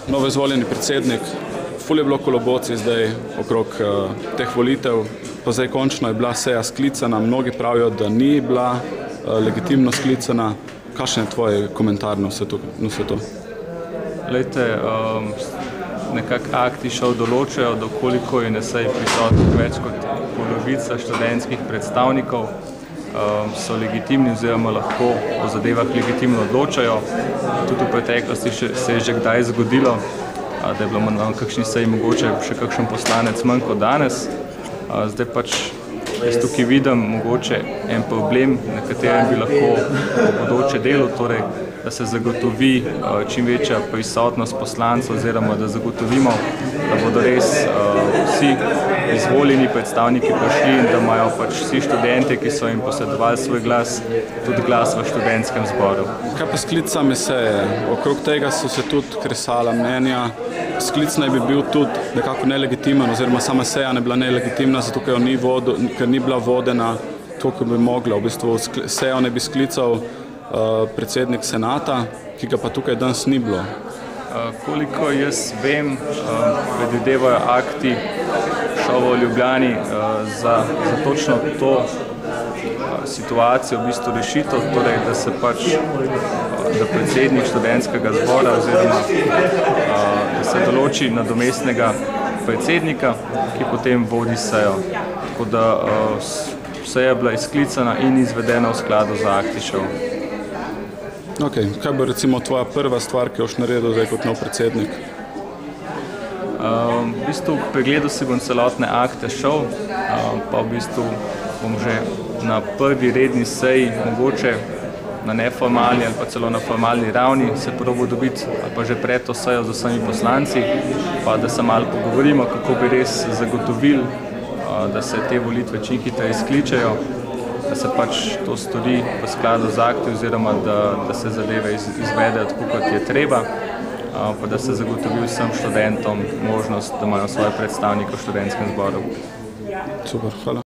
novo izvoljeni predsednik. Ful je bilo kolobocij zdaj okrog teh volitev, pa zdaj končno je bila seja sklicana. Mnogi pravijo, da ni bila legitimno sklicana. Kakšen je tvoj komentar na vse to? Glejte, nekako akti šov določajo, da koliko je na seji prisotnih več kot polovica študentskih predstavnikov, so legitimni oziroma lahko o zadevah legitimno odločajo. Tudi v preteklosti se je že kdaj zgodilo, da je bilo na kakšni seji mogoče še kakšen poslanec manj kot danes. Zdaj pač jaz tukaj vidim mogoče en problem, na katerem bi lahko v bodoče delo, torej da se zagotovi čim večja prisotnost poslancev oziroma da zagotovimo, da bodo res vsi izvoljeni predstavniki prišli in da imajo pač vsi študenti, ki so jim posredovali svoj glas, tudi glas v študentskem zboru. Kaj pa sklic same seje? Okrog tega so se tudi kresala mnenja. Sklic naj bi bil tudi nekako nelegitimen oziroma sama seja ne bila nelegitimna, zato ker ni bila vodena to, ko bi mogla. V bistvu sejo ne bi sklical predsednik senata, ki ga pa tukaj danes ni bilo. Koliko jaz vem, predvidevajo akti šova v Ljubljani za točno to situacijo v bistvu rešitev, torej da se pač da predsednik študentskega zbora oziroma da se določi nadomestnega predsednika, ki potem vodi sejo. Tako da seja je bila izklicana in izvedena v skladu z akti šov. Kaj bo recimo tvoja prva stvar, ki boš naredil zdaj kot nov predsednik? V bistvu pregledal si bom celotne akte šov, pa v bistvu bom že na prvi redni seji, mogoče na neformalni ali pa celo na formalni ravni, se probal dobiti ali pa že pred to sejo z vsemi poslanci, pa da se malo pogovorimo, kako bi res zagotovili, da se te volitve čim hitreje skličejo, da se pač to stori v skladu z akti oziroma da se zadeve izvedejo tako, kot je treba, pa da se zagotovi vsem študentom možnost, da imajo svoje predstavnike v študentskem zboru. Super, hvala.